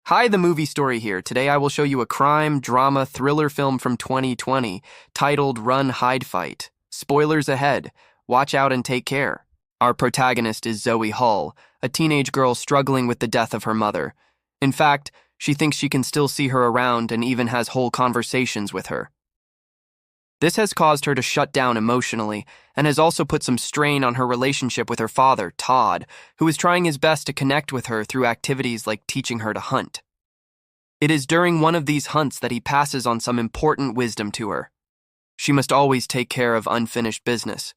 Hi, the movie story here. Today I will show you a crime, drama, thriller film from 2020 titled Run, Hide, Fight. Spoilers ahead. Watch out and take care. Our protagonist is Zoe Hull, a teenage girl struggling with the death of her mother. In fact, she thinks she can still see her around and even has whole conversations with her. This has caused her to shut down emotionally and has also put some strain on her relationship with her father, Todd, who is trying his best to connect with her through activities like teaching her to hunt. It is during one of these hunts that he passes on some important wisdom to her. She must always take care of unfinished business.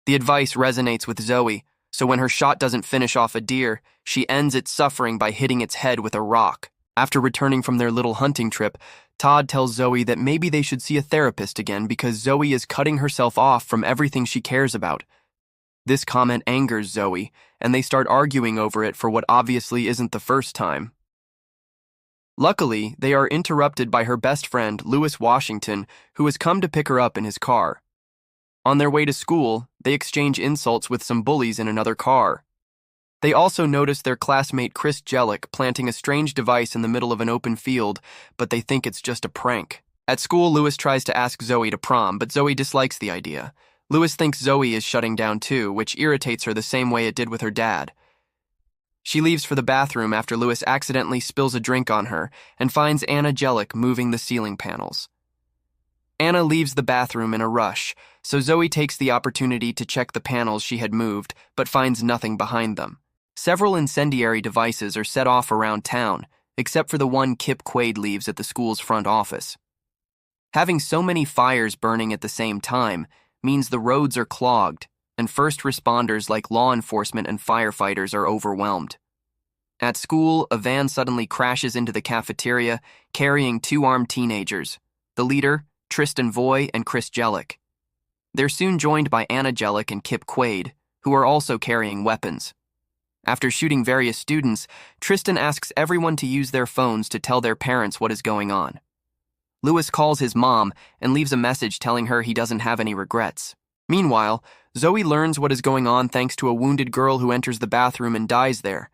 The advice resonates with Zoe, so when her shot doesn't finish off a deer, she ends its suffering by hitting its head with a rock. After returning from their little hunting trip, Todd tells Zoe that maybe they should see a therapist again because Zoe is cutting herself off from everything she cares about. This comment angers Zoe, and they start arguing over it for what obviously isn't the first time. Luckily, they are interrupted by her best friend, Lewis Washington, who has come to pick her up in his car. On their way to school, they exchange insults with some bullies in another car. They also notice their classmate Chris Jellick planting a strange device in the middle of an open field, but they think it's just a prank. At school, Lewis tries to ask Zoe to prom, but Zoe dislikes the idea. Lewis thinks Zoe is shutting down too, which irritates her the same way it did with her dad. She leaves for the bathroom after Lewis accidentally spills a drink on her and finds Anna Jellick moving the ceiling panels. Anna leaves the bathroom in a rush, so Zoe takes the opportunity to check the panels she had moved, but finds nothing behind them. Several incendiary devices are set off around town, except for the one Kip Quaid leaves at the school's front office. Having so many fires burning at the same time means the roads are clogged, and first responders like law enforcement and firefighters are overwhelmed. At school, a van suddenly crashes into the cafeteria, carrying two armed teenagers, the leader, Tristan Voy, and Chris Jellick. They're soon joined by Anna Jellick and Kip Quaid, who are also carrying weapons. After shooting various students, Tristan asks everyone to use their phones to tell their parents what is going on. Lewis calls his mom and leaves a message telling her he doesn't have any regrets. Meanwhile, Zoe learns what is going on thanks to a wounded girl who enters the bathroom and dies there.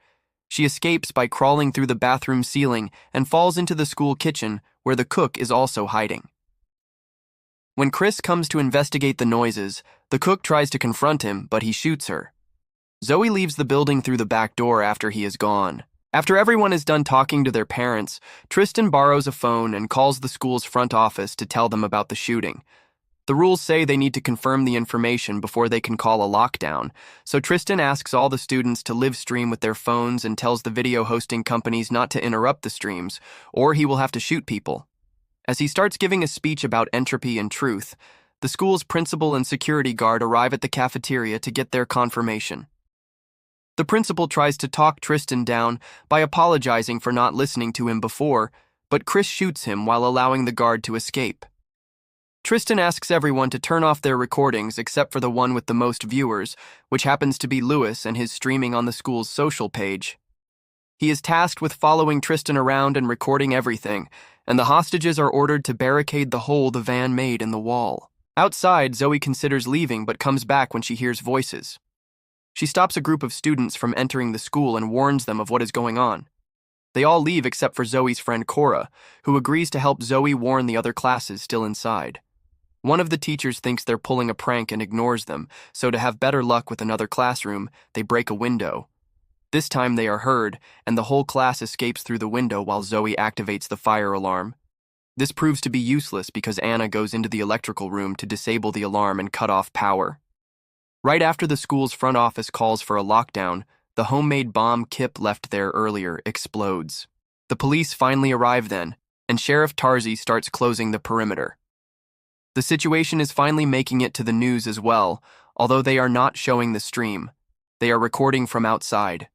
She escapes by crawling through the bathroom ceiling and falls into the school kitchen, where the cook is also hiding. When Chris comes to investigate the noises, the cook tries to confront him, but he shoots her. Zoe leaves the building through the back door after he is gone. After everyone is done talking to their parents, Tristan borrows a phone and calls the school's front office to tell them about the shooting. The rules say they need to confirm the information before they can call a lockdown, so Tristan asks all the students to live stream with their phones and tells the video hosting companies not to interrupt the streams, or he will have to shoot people. As he starts giving a speech about entropy and truth, the school's principal and security guard arrive at the cafeteria to get their confirmation. The principal tries to talk Tristan down by apologizing for not listening to him before, but Chris shoots him while allowing the guard to escape. Tristan asks everyone to turn off their recordings except for the one with the most viewers, which happens to be Lewis and his streaming on the school's social page. He is tasked with following Tristan around and recording everything, and the hostages are ordered to barricade the hole the van made in the wall. Outside, Zoe considers leaving but comes back when she hears voices. She stops a group of students from entering the school and warns them of what is going on. They all leave except for Zoe's friend Cora, who agrees to help Zoe warn the other classes still inside. One of the teachers thinks they're pulling a prank and ignores them, so to have better luck with another classroom, they break a window. This time they are heard, and the whole class escapes through the window while Zoe activates the fire alarm. This proves to be useless because Anna goes into the electrical room to disable the alarm and cut off power. Right after the school's front office calls for a lockdown, the homemade bomb Kip left there earlier explodes. The police finally arrive then, and Sheriff Tarzi starts closing the perimeter. The situation is finally making it to the news as well, although they are not showing the stream. They are recording from outside.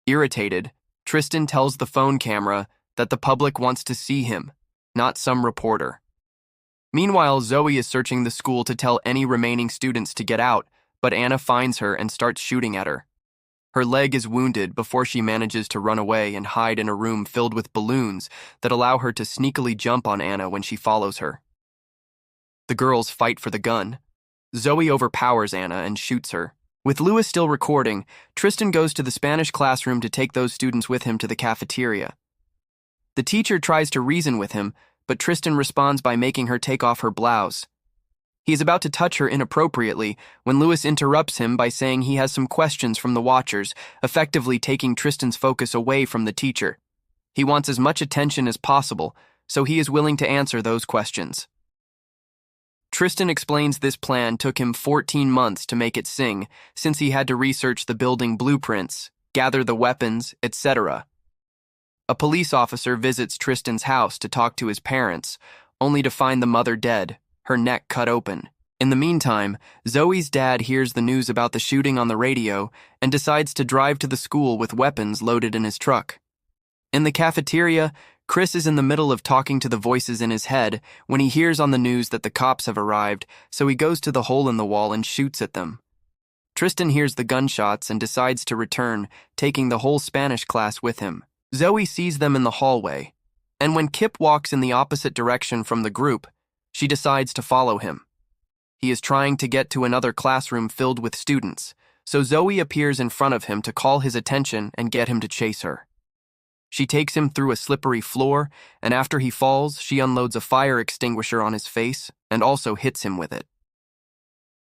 Irritated, Tristan tells the phone camera that the public wants to see him, not some reporter. Meanwhile, Zoe is searching the school to tell any remaining students to get out, but Anna finds her and starts shooting at her. Her leg is wounded before she manages to run away and hide in a room filled with balloons that allow her to sneakily jump on Anna when she follows her. The girls fight for the gun. Zoe overpowers Anna and shoots her. With Lewis still recording, Tristan goes to the Spanish classroom to take those students with him to the cafeteria. The teacher tries to reason with him, but Tristan responds by making her take off her blouse. He is about to touch her inappropriately when Lewis interrupts him by saying he has some questions from the watchers, effectively taking Tristan's focus away from the teacher. He wants as much attention as possible, so he is willing to answer those questions. Tristan explains this plan took him 14 months to make it sing, since he had to research the building blueprints, gather the weapons, etc. A police officer visits Tristan's house to talk to his parents, only to find the mother dead, her neck cut open. In the meantime, Zoe's dad hears the news about the shooting on the radio and decides to drive to the school with weapons loaded in his truck. In the cafeteria, Chris is in the middle of talking to the voices in his head when he hears on the news that the cops have arrived, so he goes to the hole in the wall and shoots at them. Tristan hears the gunshots and decides to return, taking the whole Spanish class with him. Zoe sees them in the hallway, and when Kip walks in the opposite direction from the group, she decides to follow him. He is trying to get to another classroom filled with students, so Zoe appears in front of him to call his attention and get him to chase her. She takes him through a slippery floor, and after he falls, she unloads a fire extinguisher on his face and also hits him with it.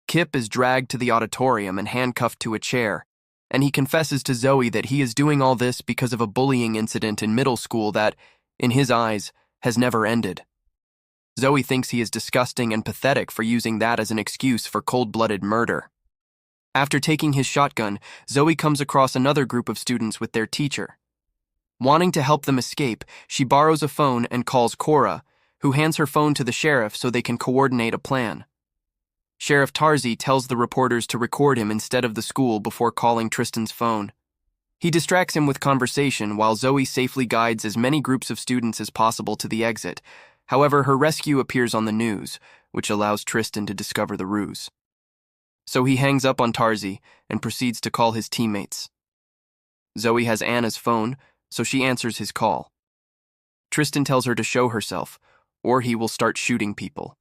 Kip is dragged to the auditorium and handcuffed to a chair, and he confesses to Zoe that he is doing all this because of a bullying incident in middle school that, in his eyes, has never ended. Zoe thinks he is disgusting and pathetic for using that as an excuse for cold-blooded murder. After taking his shotgun, Zoe comes across another group of students with their teacher. Wanting to help them escape, she borrows a phone and calls Cora, who hands her phone to the sheriff so they can coordinate a plan. Sheriff Tarzi tells the reporters to record him instead of the school before calling Tristan's phone. He distracts him with conversation while Zoe safely guides as many groups of students as possible to the exit. However, her rescue appears on the news, which allows Tristan to discover the ruse. So he hangs up on Tarzi and proceeds to call his teammates. Zoe has Anna's phone, so she answers his call. Tristan tells her to show herself, or he will start shooting people.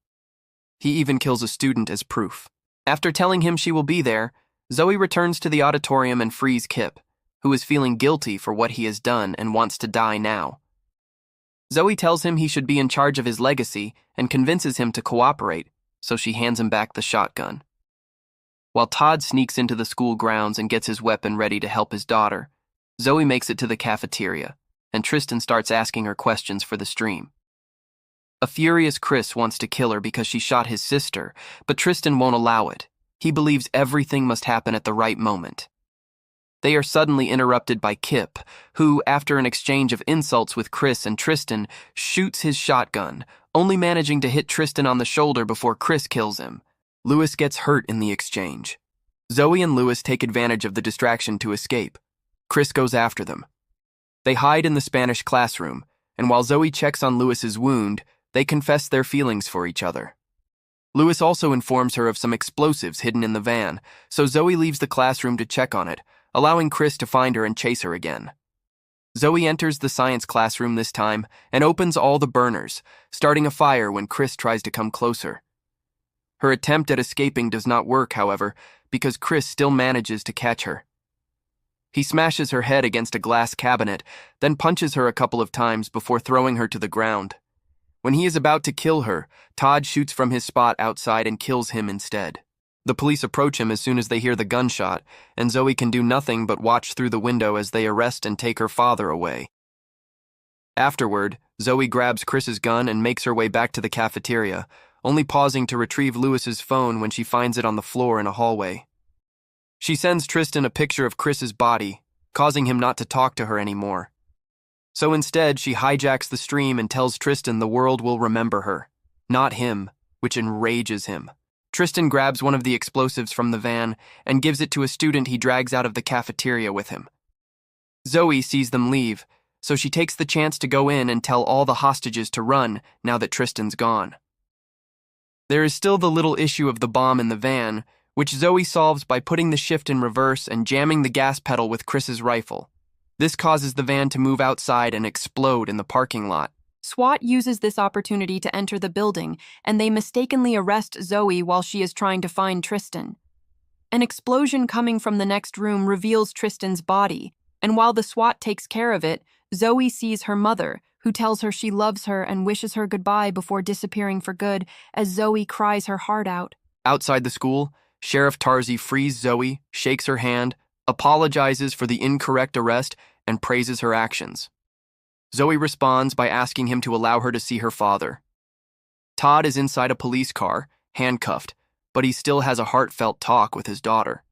He even kills a student as proof. After telling him she will be there, Zoe returns to the auditorium and frees Kip, who is feeling guilty for what he has done and wants to die now. Zoe tells him he should be in charge of his legacy and convinces him to cooperate, so she hands him back the shotgun. While Todd sneaks into the school grounds and gets his weapon ready to help his daughter, Zoe makes it to the cafeteria, and Tristan starts asking her questions for the stream. A furious Chris wants to kill her because she shot his sister, but Tristan won't allow it. He believes everything must happen at the right moment. They are suddenly interrupted by Kip, who, after an exchange of insults with Chris and Tristan, shoots his shotgun, only managing to hit Tristan on the shoulder before Chris kills him. Lewis gets hurt in the exchange. Zoe and Lewis take advantage of the distraction to escape. Chris goes after them. They hide in the Spanish classroom, and while Zoe checks on Lewis's wound, they confess their feelings for each other. Lewis also informs her of some explosives hidden in the van, so Zoe leaves the classroom to check on it, allowing Chris to find her and chase her again. Zoe enters the science classroom this time and opens all the burners, starting a fire when Chris tries to come closer. Her attempt at escaping does not work, however, because Chris still manages to catch her. He smashes her head against a glass cabinet, then punches her a couple of times before throwing her to the ground. When he is about to kill her, Todd shoots from his spot outside and kills him instead. The police approach him as soon as they hear the gunshot, and Zoe can do nothing but watch through the window as they arrest and take her father away. Afterward, Zoe grabs Chris's gun and makes her way back to the cafeteria, only pausing to retrieve Lewis's phone when she finds it on the floor in a hallway. She sends Tristan a picture of Chris's body, causing him not to talk to her anymore. So instead, she hijacks the stream and tells Tristan the world will remember her, not him, which enrages him. Tristan grabs one of the explosives from the van and gives it to a student he drags out of the cafeteria with him. Zoe sees them leave, so she takes the chance to go in and tell all the hostages to run now that Tristan's gone. There is still the little issue of the bomb in the van, which Zoe solves by putting the shift in reverse and jamming the gas pedal with Chris's rifle. This causes the van to move outside and explode in the parking lot. SWAT uses this opportunity to enter the building, and they mistakenly arrest Zoe while she is trying to find Tristan. An explosion coming from the next room reveals Tristan's body, and while the SWAT takes care of it, Zoe sees her mother, who tells her she loves her and wishes her goodbye before disappearing for good as Zoe cries her heart out. Outside the school, Sheriff Tarzi frees Zoe, shakes her hand, apologizes for the incorrect arrest, and praises her actions. Zoe responds by asking him to allow her to see her father. Todd is inside a police car, handcuffed, but he still has a heartfelt talk with his daughter.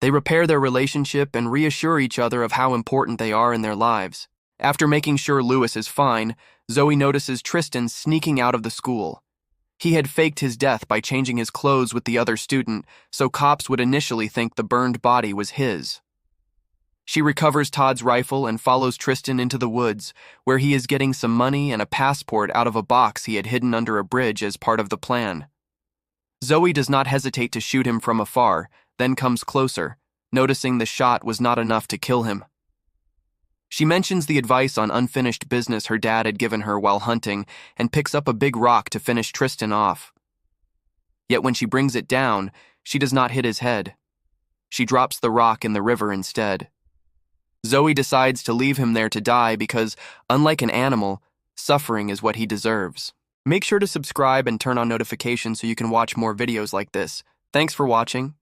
They repair their relationship and reassure each other of how important they are in their lives. After making sure Lewis is fine, Zoe notices Tristan sneaking out of the school. He had faked his death by changing his clothes with the other student, so cops would initially think the burned body was his. She recovers Todd's rifle and follows Tristan into the woods, where he is getting some money and a passport out of a box he had hidden under a bridge as part of the plan. Zoe does not hesitate to shoot him from afar, then comes closer, noticing the shot was not enough to kill him. She mentions the advice on unfinished business her dad had given her while hunting and picks up a big rock to finish Tristan off. Yet when she brings it down, she does not hit his head. She drops the rock in the river instead. Zoe decides to leave him there to die because, unlike an animal, suffering is what he deserves. Make sure to subscribe and turn on notifications so you can watch more videos like this. Thanks for watching.